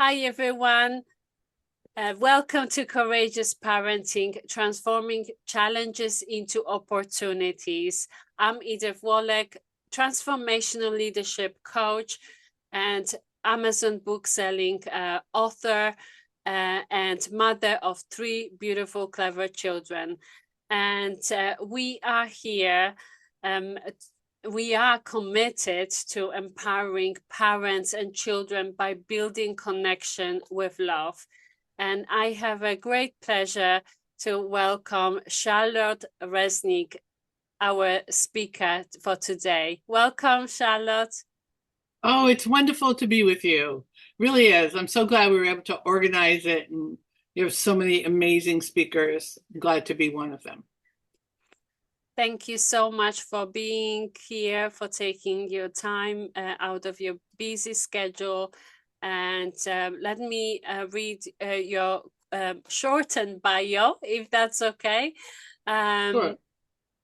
Hi, everyone. Welcome to Courageous Parenting, Transforming Challenges into Opportunities. I'm Edith Wallach, transformational leadership coach and Amazon book-selling author and mother of 3 beautiful, clever children. And we are here we are committed to empowering parents and children by building connection with love. And I have a great pleasure to welcome Charlotte Reznick, our speaker for today. Welcome, Charlotte. Oh, it's wonderful to be with you. Really is. I'm so glad we were able to organize it, and you have so many amazing speakers. I'm glad to be one of them. Thank you so much for being here, for taking your time out of your busy schedule. And let me read your shortened bio, if that's okay. Sure.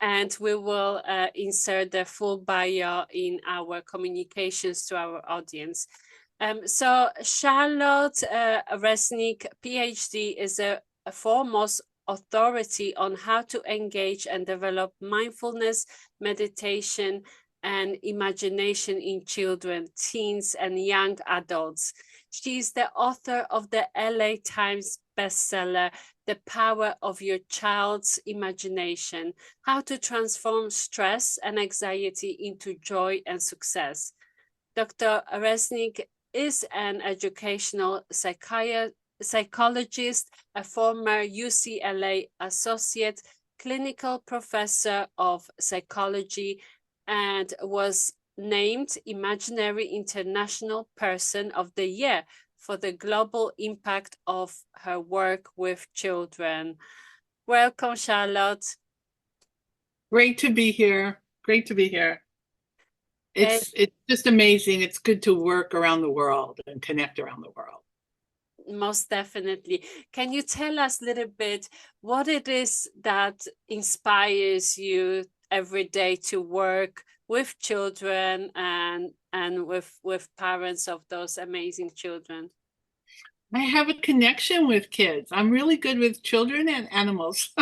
And we will insert the full bio in our communications to our audience. So Charlotte Reznick, PhD, is a foremost authority on how to engage and develop mindfulness, meditation, and imagination in children, teens, and young adults. She is the author of the LA Times bestseller, The Power of Your Child's Imagination: How to Transform Stress and Anxiety into Joy and Success. Dr. Reznick is an educational psychologist, a former UCLA associate, clinical professor of psychology, and was named Imaginary International Person of the Year for the global impact of her work with children. Welcome, Charlotte. Great to be here. Great to be here. It's just amazing. It's good to work around the world and connect around the world. Most definitely. Can you tell us a little bit what it is that inspires you every day to work with children and with parents of those amazing children? I have a connection with kids. I'm really good with children and animals.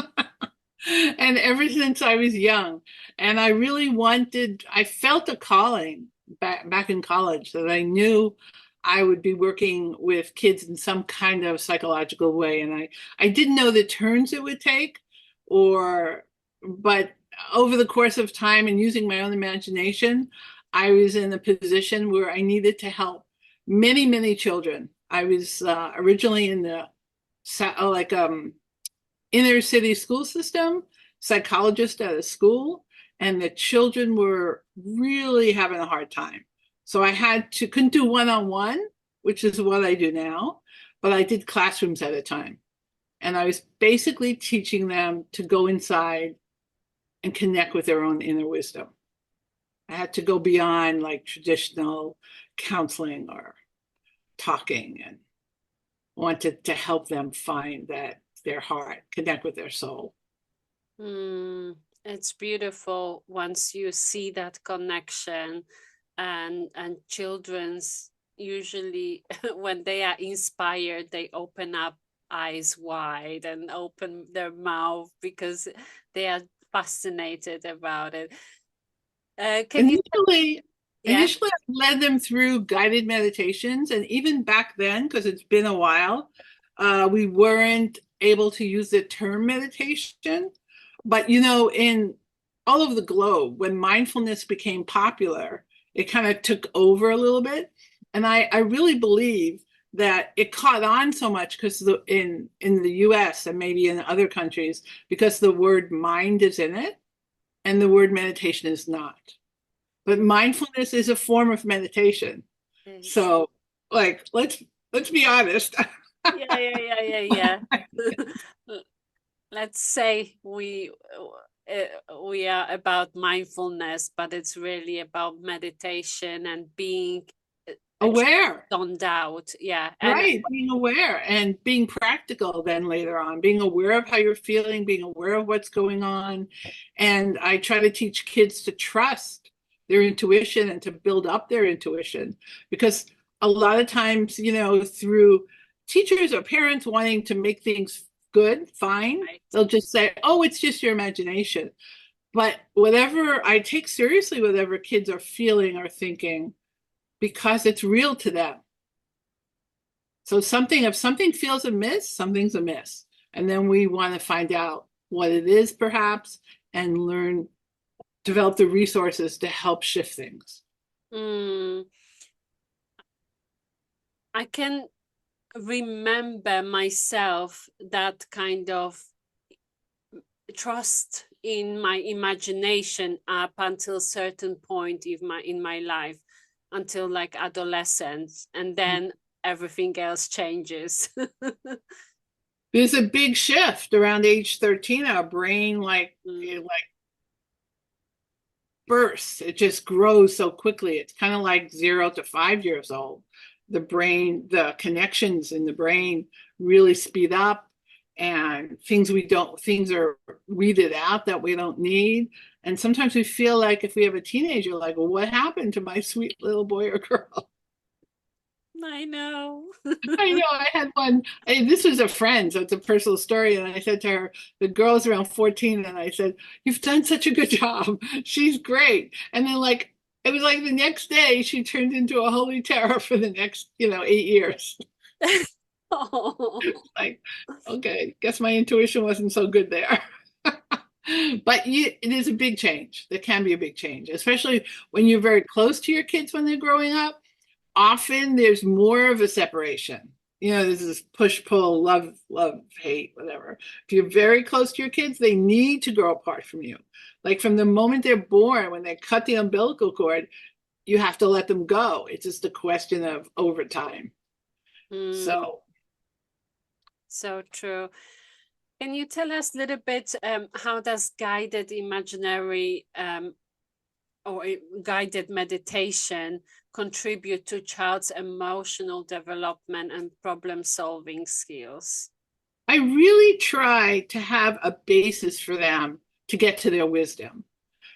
And ever since I was young, and I felt a calling back in college that I knew I would be working with kids in some kind of psychological way. And I didn't know the turns it would take, but over the course of time and using my own imagination, I was in a position where I needed to help many, many children. I was originally in the inner city school system, psychologist at a school, and the children were really having a hard time. So couldn't do one-on-one, which is what I do now, but I did classrooms at a time. And I was basically teaching them to go inside and connect with their own inner wisdom. I had to go beyond like traditional counseling or talking, and wanted to help them find their heart, connect with their soul. It's beautiful once you see that connection, and children's usually when they are inspired, they open up eyes wide and open their mouth because they are fascinated about it. Can you? Initially, Yeah. initially I led them through guided meditations, and even back then, because it's been a while, we weren't able to use the term meditation. But in all over the globe, when mindfulness became popular, it kind of took over a little bit. And I really believe that it caught on so much because in the US and maybe in other countries, because the word mind is in it and the word meditation is not. But mindfulness is a form of meditation. Yes. So like let's be honest. Yeah. Let's say we are about mindfulness, but it's really about meditation and being Aware. zoned out. Yeah. And Right, being aware and being practical then later on, being aware of how you're feeling, being aware of what's going on. And I try to teach kids to trust their intuition and to build up their intuition, because a lot of times, through teachers or parents wanting to make things good, fine, Right. they'll just say, oh, it's just your imagination. But whatever, I take seriously whatever kids are feeling or thinking because it's real to them. So if something feels amiss, something's amiss. And then we want to find out what it is, perhaps, and develop the resources to help shift things. Mm, I can remember myself that kind of trust in my imagination up until a certain point in my life, until like adolescence, and then everything else changes. There's a big shift around age 13. Our brain it like bursts. It just grows so quickly. It's kind of like 0 to 5 years old. The connections in the brain really speed up, and things are weeded out that we don't need. And sometimes we feel like if we have a teenager, like, well, what happened to my sweet little boy or girl? I know. I know. I had one. This was a friend, so it's a personal story. And I said to her, the girl's around 14, and I said, "You've done such a good job. She's great." And then, it was like the next day, she turned into a holy terror for the next, 8 years. Oh. Like, okay, guess my intuition wasn't so good there. But it is a big change. There can be a big change, especially when you're very close to your kids when they're growing up. Often there's more of a separation. There's this push pull, love, hate, whatever. If you're very close to your kids, they need to grow apart from you. Like from the moment they're born, when they cut the umbilical cord, you have to let them go. It's just a question of overtime. Mm, So so true. Can you tell us a little bit how does guided imaginary or guided meditation contribute to child's emotional development and problem solving skills? I really try to have a basis for them to get to their wisdom.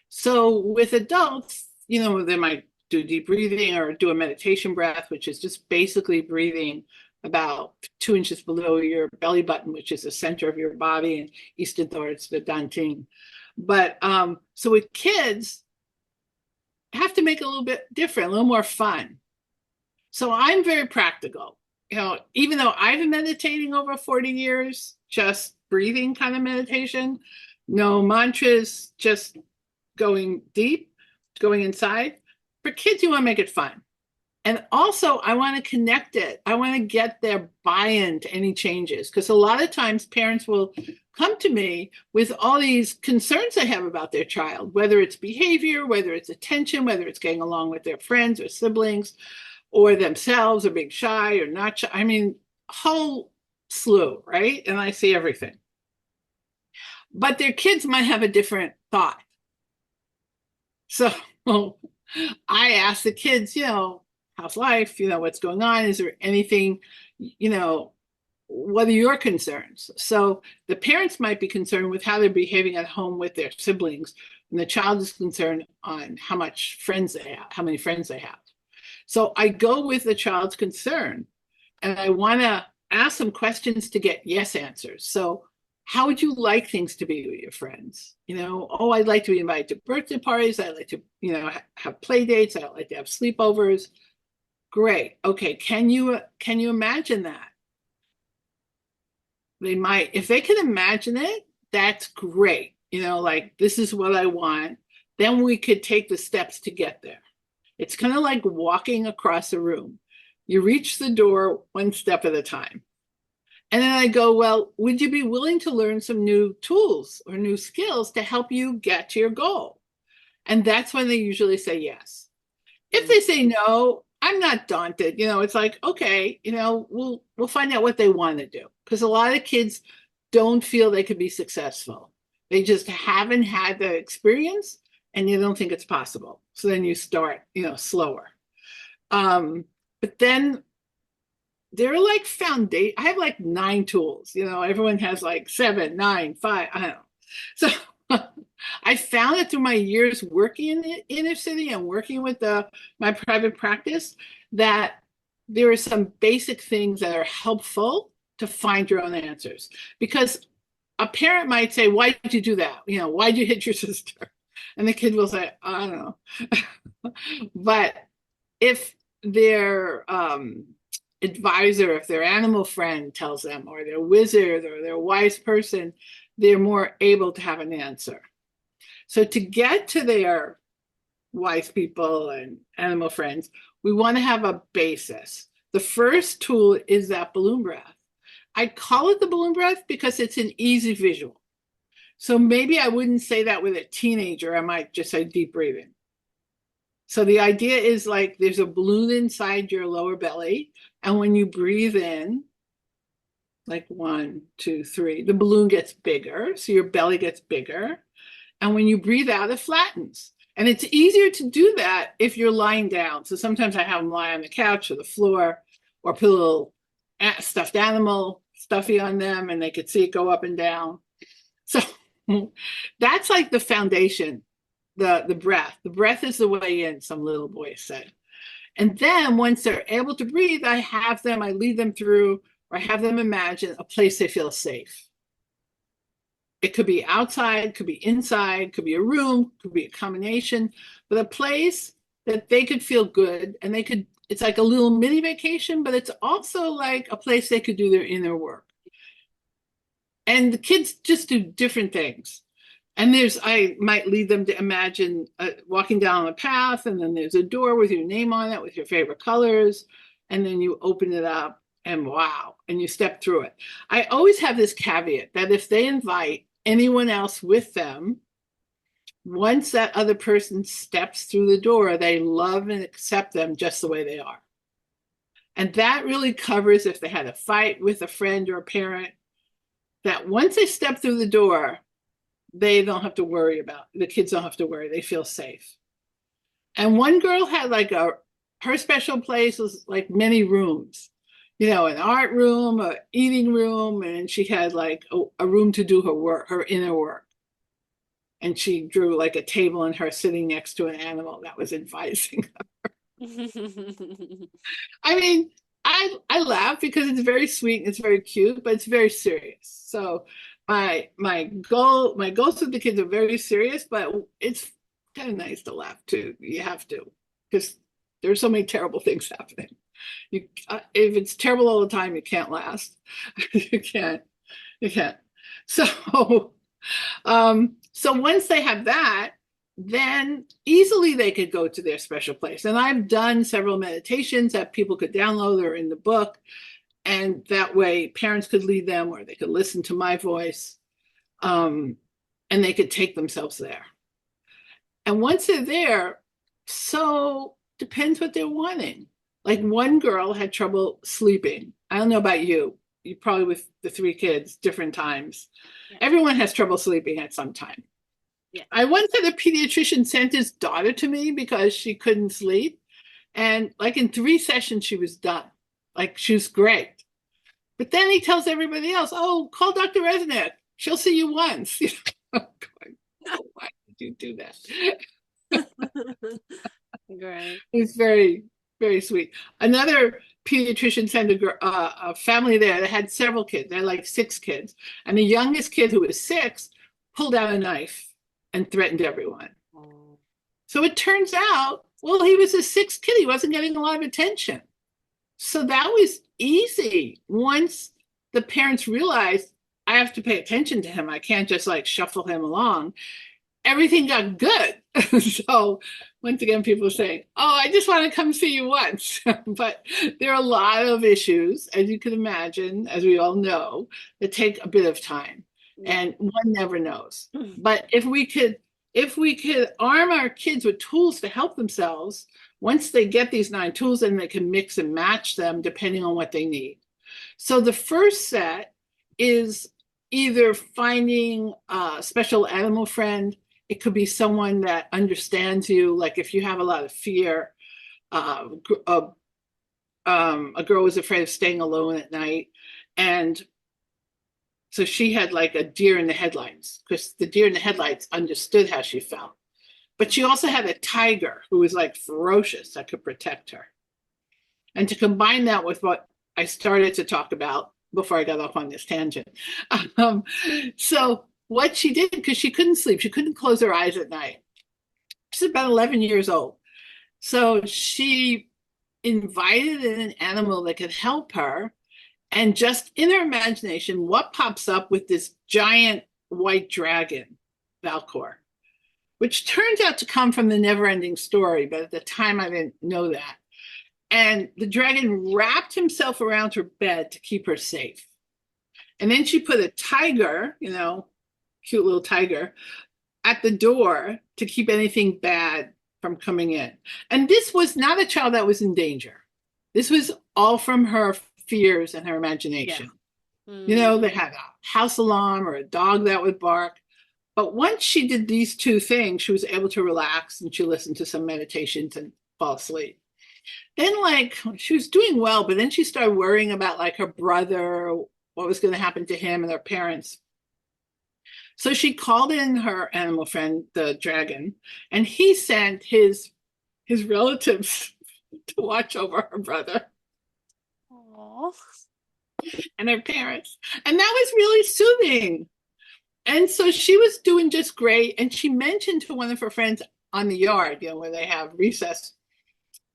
So with adults, they might do deep breathing or do a meditation breath, which is just basically breathing about 2 inches below your belly button, which is the center of your body, and Eastern thought it's the danting. But so with kids, have to make it a little bit different, a little more fun. So I'm very practical. Even though I've been meditating over 40 years, just breathing kind of meditation, no mantras, just going deep, going inside. For kids, you want to make it fun. And also, I want to connect it. I want to get their buy-in to any changes, because a lot of times parents will come to me with all these concerns they have about their child, whether it's behavior, whether it's attention, whether it's getting along with their friends or siblings or themselves or being shy or not shy. I mean, whole slew, right? And I see everything. But their kids might have a different thought. So I ask the kids, how's life? What's going on? Is there anything, what are your concerns? So the parents might be concerned with how they're behaving at home with their siblings, and the child is concerned on how much friends they have, how many friends they have. So I go with the child's concern, and I want to ask some questions to get yes answers. So how would you like things to be with your friends? Oh, I'd like to be invited to birthday parties. I'd like to, have play dates. I'd like to have sleepovers. Great. Okay. Can you imagine that? They might, if they can imagine it, that's great. Like this is what I want. Then we could take the steps to get there. It's kind of like walking across a room. You reach the door one step at a time. And then I go, well, would you be willing to learn some new tools or new skills to help you get to your goal? And that's when they usually say yes. If they say no, I'm not daunted. It's like, okay, we'll find out what they want to do. Because a lot of kids don't feel they could be successful. They just haven't had the experience and you don't think it's possible. So then you start, slower. But then they're like foundation. I have like 9 tools. Everyone has like 7, 9, 5. I don't know. So I found it through my years working in the inner city and working with my private practice that there are some basic things that are helpful to find your own answers. Because a parent might say, why did you do that? Why did you hit your sister? And the kid will say, I don't know. But if their advisor, if their animal friend tells them, or their wizard, or their wise person, they're more able to have an answer. So to get to their wise people and animal friends, we want to have a basis. The first tool is that balloon breath. I call it the balloon breath because it's an easy visual. So maybe I wouldn't say that with a teenager. I might just say deep breathing. So the idea is like there's a balloon inside your lower belly. And when you breathe in, like 1, 2, 3, the balloon gets bigger. So your belly gets bigger. And when you breathe out, it flattens. And it's easier to do that if you're lying down. So sometimes I have them lie on the couch or the floor, or put a little stuffed animal stuffy on them, and they could see it go up and down. So that's like the foundation, the breath. The breath is the way in, some little boy said. And then once they're able to breathe, I lead them through, or I have them imagine a place they feel safe. It could be outside, could be inside, could be a room, could be a combination, but a place that they could feel good, and it's like a little mini vacation, but it's also like a place they could do their inner work. And the kids just do different things. And I might lead them to imagine walking down a path, and then there's a door with your name on it, with your favorite colors, and then you open it up, and wow, and you step through it. I always have this caveat that if they invite anyone else with them, once that other person steps through the door, they love and accept them just the way they are. And that really covers if they had a fight with a friend or a parent, that once they step through the door, they don't have to worry about, the kids don't have to worry, they feel safe. And one girl had her special place was like many rooms, an art room, an eating room, and she had like a room to do her work, her inner work. And she drew like a table and her sitting next to an animal that was advising her. I mean, I laugh because it's very sweet and it's very cute, but it's very serious. So my goals with the kids are very serious, but it's kind of nice to laugh too. You have to, because there's so many terrible things happening. If it's terrible all the time, you can't last. You can't. So once they have that, then easily they could go to their special place. And I've done several meditations that people could download or in the book. And that way parents could lead them, or they could listen to my voice, and they could take themselves there. And once they're there, so depends what they're wanting. Like one girl had trouble sleeping. I don't know about you. You probably with the 3 kids, different times. Yeah. Everyone has trouble sleeping at some time. Yeah. I once had a pediatrician sent his daughter to me because she couldn't sleep. And like in 3 sessions, she was done. Like she was great. But then he tells everybody else, oh, call Dr. Reznick. She'll see you once. I'm going, no, why did you do that? Great. It's very, very sweet. Another pediatrician sent a family there that had several kids. They had like 6 kids. And the youngest kid, who was 6, pulled out a knife and threatened everyone. Oh. So it turns out, well, he was a 6th kid. He wasn't getting a lot of attention. So that was easy. Once the parents realized, I have to pay attention to him, I can't just like shuffle him along, everything got good. So once again, people are saying, oh, I just want to come see you once. But there are a lot of issues, as you can imagine, as we all know, that take a bit of time. And one never knows. But if we could arm our kids with tools to help themselves, once they get these 9 tools, then they can mix and match them depending on what they need. So the first set is either finding a special animal friend. It could be someone that understands you. Like if you have a lot of fear, a girl was afraid of staying alone at night. And so she had like a deer in the headlights, because the deer in the headlights understood how she felt. But she also had a tiger who was like ferocious that could protect her. And to combine that with what I started to talk about before I got off on this tangent. Um, so what she did, because she couldn't sleep, she couldn't close her eyes at night. She's about 11 years old. So she invited in an animal that could help her. And just in her imagination, what pops up with this giant white dragon, Valcor, which turns out to come from the never ending story. But at the time, I didn't know that. And the dragon wrapped himself around her bed to keep her safe. And then she put a tiger, cute little tiger, at the door to keep anything bad from coming in. And this was not a child that was in danger. This was all from her fears and her imagination. Yeah. They had a house alarm or a dog that would bark. But once she did these two things, she was able to relax and she listened to some meditations and fall asleep. Then, like, she was doing well, but then she started worrying about, like, her brother, what was going to happen to him and her parents. So she called in her animal friend, the dragon, and he sent his relatives to watch over her brother Aww. and her parents. And that was really soothing. And so she was doing just great. And she mentioned to one of her friends on the yard, where they have recess,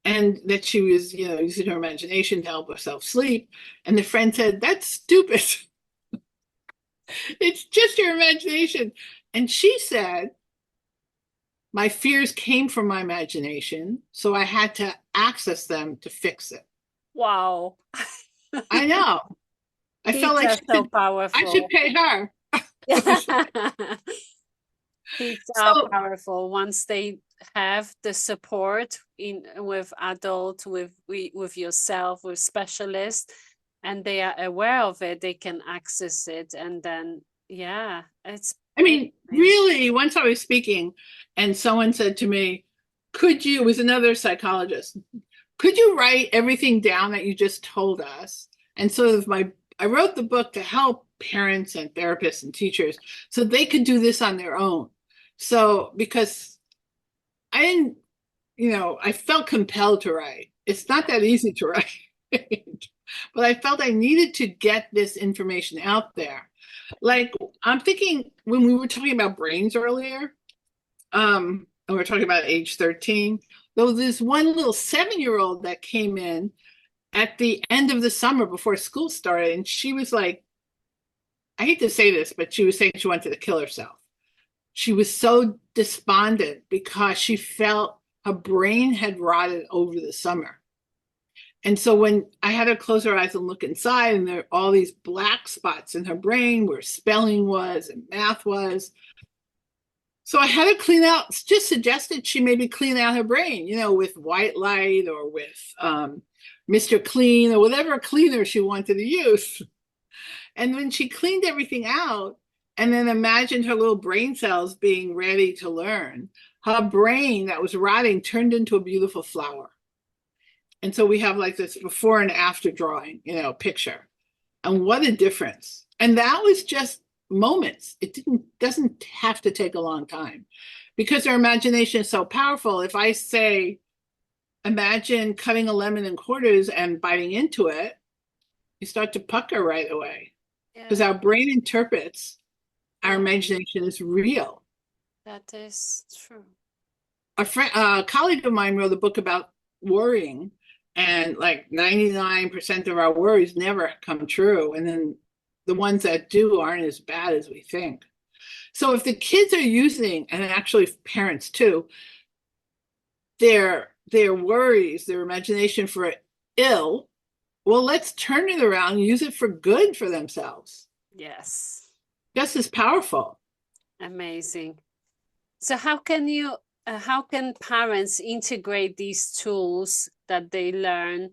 and that she was, using her imagination to help herself sleep. And the friend said, "That's stupid. It's just your imagination." And she said, "My fears came from my imagination, so I had to access them to fix it." Wow. I know. I Kids felt like are so powerful. I should pay her. Kids are So, powerful once they have the support with adult, with yourself, with specialists, and they are aware of it, they can access it. And then, yeah, I mean, really, once I was speaking and someone said to me, it was another psychologist, "Could you write everything down that you just told us?" And sort of I wrote the book to help parents and therapists and teachers so they could do this on their own. So, because I didn't, I felt compelled to write. It's not that easy to write, but I felt I needed to get this information out there. Like, I'm thinking when we were talking about brains earlier, and we were talking about age 13, there was this one little 7-year-old that came in at the end of the summer before school started, and she was like, I hate to say this, but she was saying she wanted to kill herself. She was so despondent because she felt her brain had rotted over the summer. And so when I had her close her eyes and look inside, and there are all these black spots in her brain where spelling was and math was. So I had her clean out, just suggested she maybe clean out her brain, with white light or with Mr. Clean or whatever cleaner she wanted to use. And when she cleaned everything out and then imagined her little brain cells being ready to learn, her brain that was rotting turned into a beautiful flower. And so we have like this before and after drawing, picture. And what a difference. And that was just moments. It doesn't have to take a long time because our imagination is so powerful. If I say, imagine cutting a lemon in quarters and biting into it, you start to pucker right away because our brain interprets our imagination is real. That is true. A colleague of mine wrote a book about worrying, and like 99% of our worries never come true. And then the ones that do aren't as bad as we think. So if the kids are using, and actually parents too, their worries, their imagination for ill, well, let's turn it around and use it for good for themselves. Yes. Just as powerful. Amazing. So how can parents integrate these tools that they learn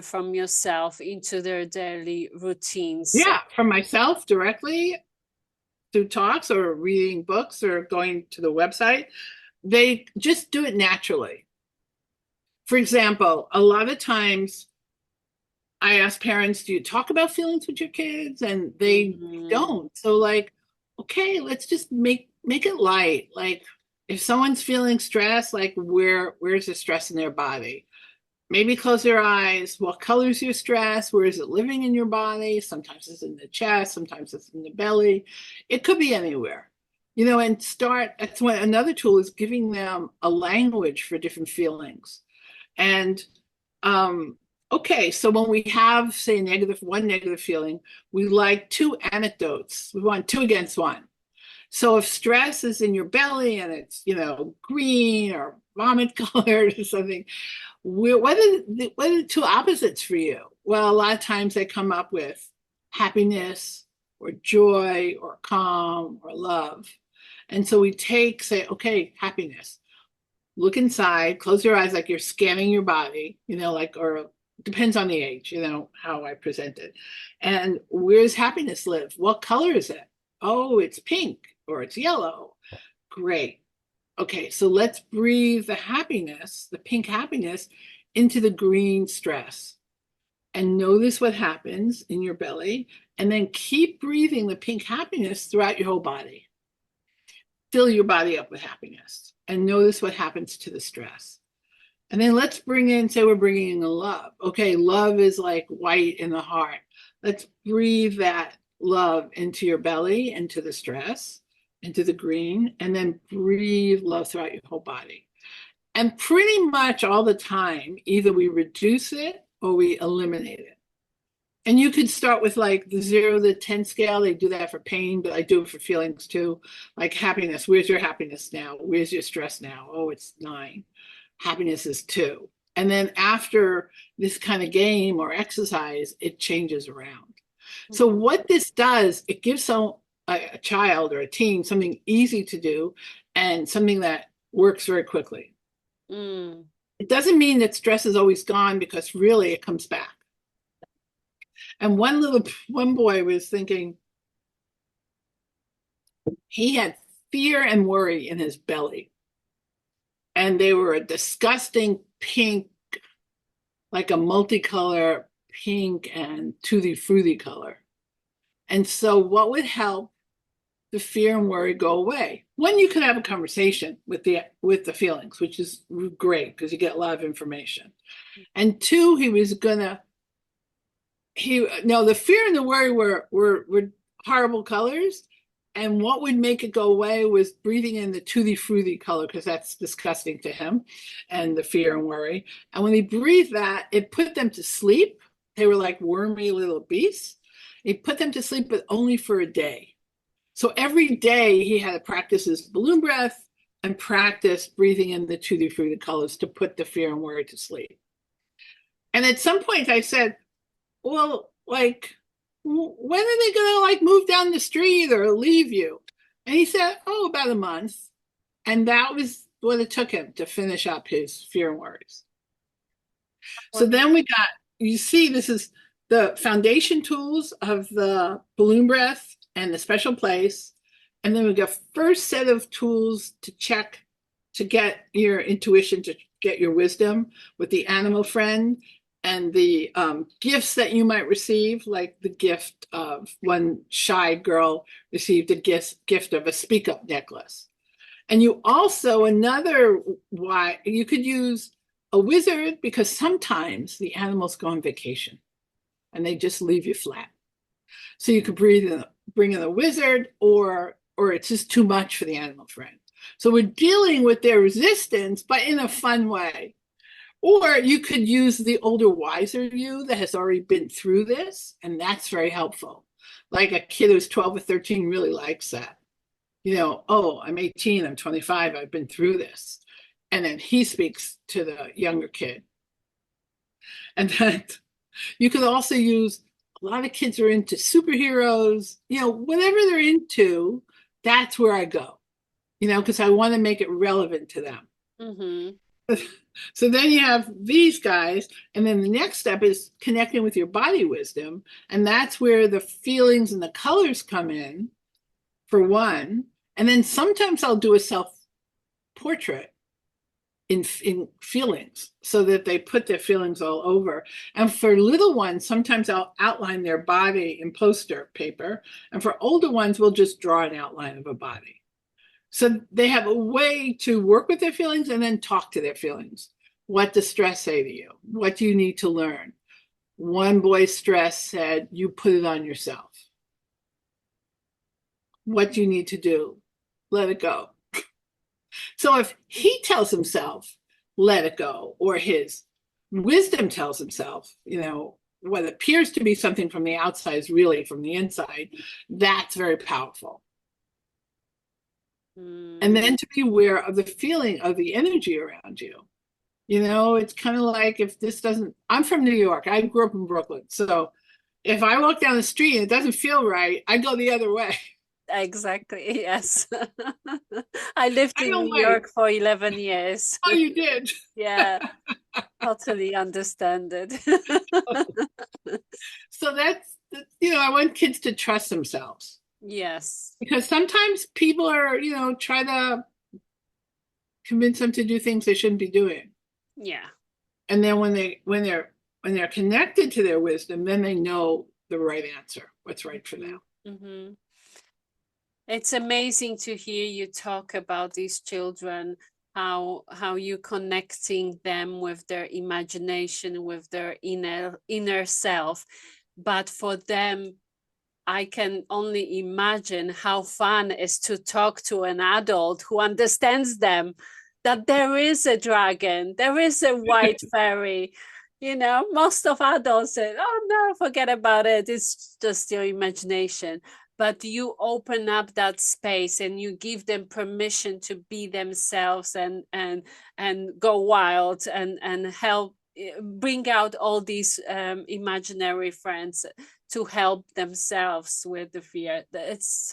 from yourself into their daily routines? Yeah, from myself directly through talks or reading books or going to the website. They just do it naturally. For example, a lot of times I ask parents, do you talk about feelings with your kids? And they don't. So like, okay, let's just make it light. Like if someone's feeling stress, like where's the stress in their body? Maybe close your eyes. What colors your stress? Where is it living in your body? Sometimes it's in the chest, sometimes it's in the belly. It could be anywhere. And that's when another tool is giving them a language for different feelings. And okay, so when we have, say, one negative feeling, we like two anecdotes. We want two against one. So if stress is in your belly and it's, green or vomit colored or something, what are the two opposites for you? Well, a lot of times they come up with happiness or joy or calm or love. And so we say, okay, happiness. Look inside, close your eyes like you're scanning your body, or depends on the age, how I present it. And where does happiness live? What color is it? Oh, it's pink or it's yellow. Great. Okay, so let's breathe the pink happiness, into the green stress. And notice what happens in your belly. And then keep breathing the pink happiness throughout your whole body. Fill your body up with happiness. And notice what happens to the stress. And then let's we're bringing in the love. Okay, love is like white in the heart. Let's breathe that love into your belly, into the stress, into the green, and then breathe love throughout your whole body. And pretty much all the time, either we reduce it or we eliminate it. And you could start with like the 0 to 10 scale. They do that for pain, but I do it for feelings too. Like happiness. Where's your happiness now? Where's your stress now? Oh, it's 9. Happiness is 2. And then after this kind of game or exercise, it changes around. So what this does, it gives a child or a teen something easy to do and something that works very quickly. It doesn't mean that stress is always gone, because really it comes back. And one boy was thinking he had fear and worry in his belly. And they were a disgusting pink, like a multicolor pink and tutti frutti color. And so what would help the fear and worry go away? One, you could have a conversation with the feelings, which is great because you get a lot of information. And 2, the fear and the worry were horrible colors. And what would make it go away was breathing in the tutti frutti color, because that's disgusting to him, and the fear and worry. And when he breathed that, it put them to sleep. They were like wormy little beasts. It put them to sleep, but only for a day. So every day he had to practice his balloon breath and practice breathing in the tutti frutti colors to put the fear and worry to sleep. And at some point I said, well, like, when are they going to move down the street or leave you? And he said, oh, about a month. And that was what it took him to finish up his fear and worries. So then you see, this is the foundation tools of the balloon breath and the special place. And then we got first set of tools to check, to get your intuition, to get your wisdom with the animal friend, and the gifts that you might receive, like the gift of one shy girl received a gift of a speak up necklace. And you also, you could use a wizard, because sometimes the animals go on vacation and they just leave you flat. So you could bring in a wizard, or it's just too much for the animal friend. So we're dealing with their resistance, but in a fun way. Or you could use the older, wiser you that has already been through this, and that's very helpful. Like a kid who's 12 or 13 really likes that. Oh, I'm 18, I'm 25, I've been through this. And then he speaks to the younger kid. And then you could also use, a lot of kids are into superheroes, whatever they're into, that's where I go, because I want to make it relevant to them. Mm-hmm. So then you have these guys, and then the next step is connecting with your body wisdom, and that's where the feelings and the colors come in, for one. And then sometimes I'll do a self-portrait in feelings, so that they put their feelings all over. And for little ones, sometimes I'll outline their body in poster paper, and for older ones, we'll just draw an outline of a body. So they have a way to work with their feelings and then talk to their feelings. What does stress say to you? What do you need to learn? One boy's stress said, you put it on yourself. What do you need to do? Let it go. So if he tells himself, let it go, or his wisdom tells himself, what appears to be something from the outside is really from the inside, that's very powerful. And then to be aware of the feeling of the energy around you. It's kind of like if this doesn't, I'm from New York. I grew up in Brooklyn. So if I walk down the street and it doesn't feel right, I go the other way. Exactly, yes. I lived I in don't New wait. York for 11 years. Oh, you did. Yeah, totally understand it. So I want kids to trust themselves Yes. because sometimes people are, try to convince them to do things they shouldn't be doing. Yeah. And then when they're connected to their wisdom, then they know the right answer, what's right for them. Mm-hmm. It's amazing to hear you talk about these children, how you connecting them with their imagination, with their inner self. But for them, I can only imagine how fun it is to talk to an adult who understands them, that there is a dragon, there is a white fairy. Most of adults say, oh no, forget about it. It's just your imagination. But you open up that space and you give them permission to be themselves and go wild and help bring out all these imaginary friends to help themselves with the fear. Yes,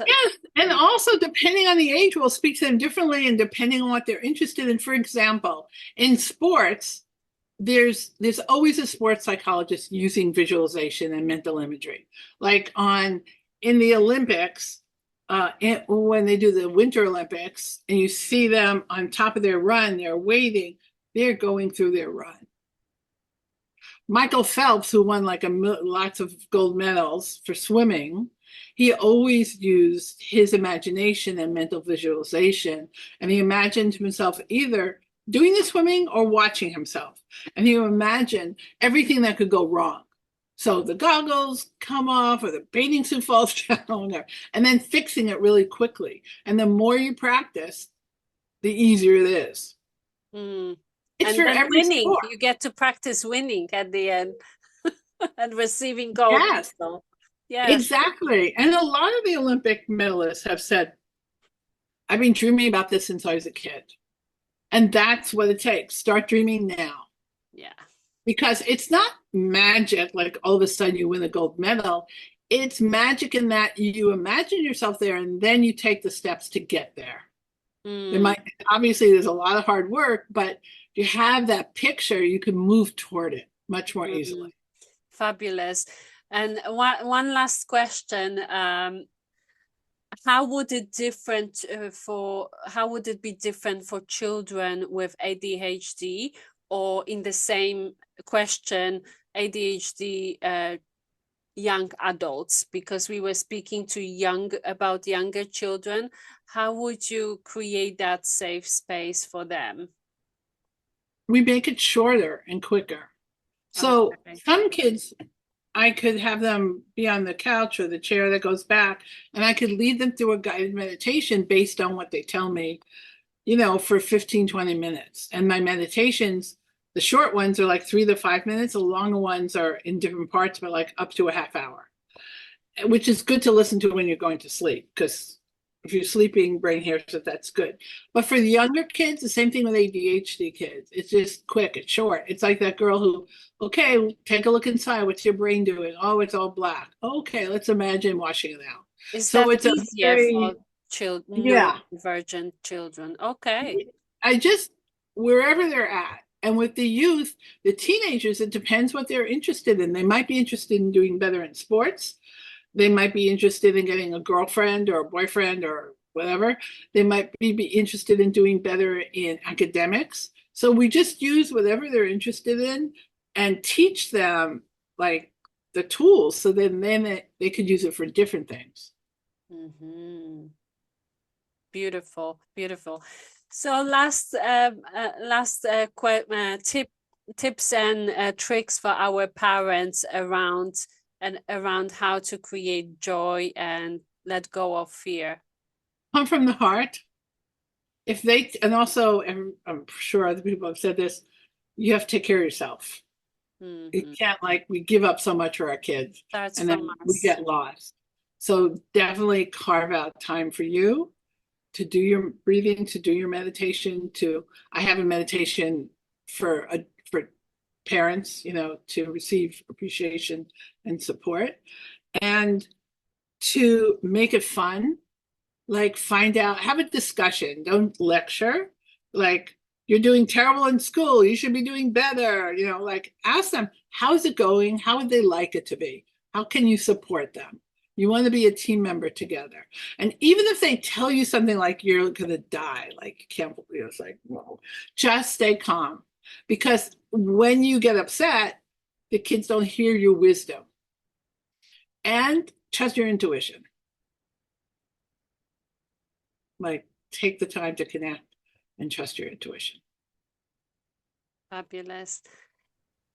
and also depending on the age, we'll speak to them differently and depending on what they're interested in. For example, in sports, there's always a sports psychologist using visualization and mental imagery. Like in the Olympics, when they do the Winter Olympics, and you see them on top of their run, they're waiting, they're going through their run. Michael Phelps, who won lots of gold medals for swimming, he always used his imagination and mental visualization. And he imagined himself either doing the swimming or watching himself. And he imagined everything that could go wrong. So the goggles come off or the bathing suit falls down, and then fixing it really quickly. And the more you practice, the easier it is. Mm. It's And for then every winning, sport. you get to practice winning at the end and receiving gold Yes. medal. Yes. Exactly. And a lot of the Olympic medalists have said, I've been dreaming about this since I was a kid. And that's what it takes. Start dreaming now. Yeah. Because it's not magic like all of a sudden you win a gold medal. It's magic in that you imagine yourself there and then you take the steps to get there. Mm. Obviously there's a lot of hard work, but if you have that picture, you can move toward it much more easily. Fabulous. And one last question. How would it be different for children with ADHD, or in the same question, ADHD young adults? Because we were speaking about younger children. How would you create that safe space for them? We make it shorter and quicker. So Okay. some kids, I could have them be on the couch or the chair that goes back, and I could lead them through a guided meditation based on what they tell me, for 15, 20 minutes. And my meditations, the short ones are like 3 to 5 minutes. The longer ones are in different parts, but like up to a half hour, which is good to listen to when you're going to sleep because if you're sleeping, brain hears that that's good. But for the younger kids, the same thing with ADHD kids. It's just quick, it's short. It's like that girl who, okay, take a look inside. What's your brain doing? Oh, it's all black. Okay, let's imagine washing it out. Is So that it's a easier for very, yeah. neurodivergent children? Okay. I just, wherever they're at. And with the youth, the teenagers, it depends what they're interested in. They might be interested in doing better in sports. They might be interested in getting a girlfriend or a boyfriend or whatever. They might be interested in doing better in academics. So we just use whatever they're interested in and teach them like the tools so then they could use it for different things. Mm-hmm. Beautiful, beautiful. So tips and tricks for our parents around how to create joy and let go of fear. Come from the heart. If they, and also, and I'm sure other people have said this, you have to take care of yourself. You can't, like, we give up so much for our kids Starts and from then we us. get lost. So definitely carve out time for you to do your breathing, to do your meditation, I have a meditation for parents, to receive appreciation and support, and to make it fun. Like, find out, have a discussion, don't lecture. Like, you're doing terrible in school, you should be doing better. Like, ask them, how's it going? How would they like it to be? How can you support them? You want to be a team member together. And even if they tell you something like you're going to die, like, you can't believe, it's like, no, just stay calm. Because when you get upset, the kids don't hear your wisdom. And trust your intuition. Like, take the time to connect and trust your intuition. Fabulous.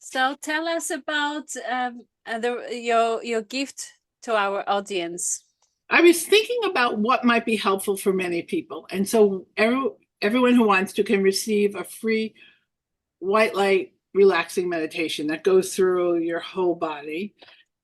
So tell us about your gift to our audience. I was thinking about what might be helpful for many people. And so everyone who wants to can receive a free white light relaxing meditation that goes through your whole body.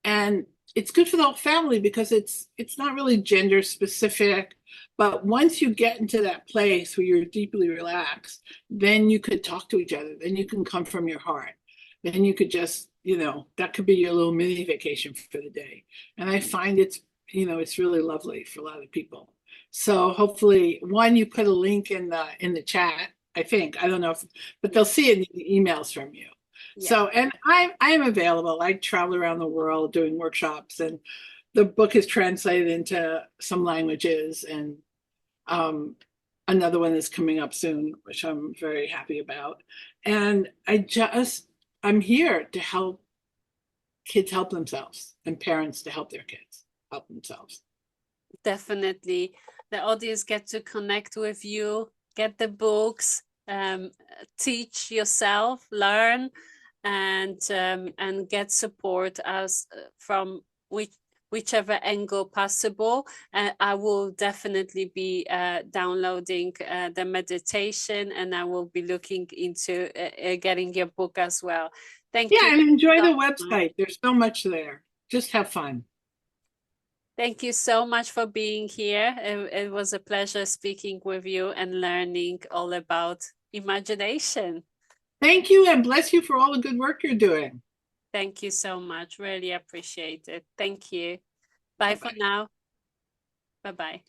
And it's good for the whole family because it's not really gender specific. But once you get into that place where you're deeply relaxed, then you could talk to each other. Then you can come from your heart. Then you could just, that could be your little mini vacation for the day. And I find it's really lovely for a lot of people. So hopefully, one, you put a link in the chat. I think, I don't know but they'll see it in the emails from you. Yeah. So, and I am available. I travel around the world doing workshops, and the book is translated into some languages, and another one is coming up soon, which I'm very happy about. And I'm here to help kids help themselves and parents to help their kids help themselves. Definitely. The audience get to connect with you, get the books, teach yourself, learn, and get support as from whichever angle possible. I will definitely be downloading the meditation, and I will be looking into getting your book as well. Thank you. Yeah, and enjoy so the much. website. There's so much there. Just have fun. Thank you so much for being here. It was a pleasure speaking with you and learning all about imagination. Thank you, and bless you for all the good work you're doing. Thank you so much. Really appreciate it. Thank you. Bye for now. Bye-bye.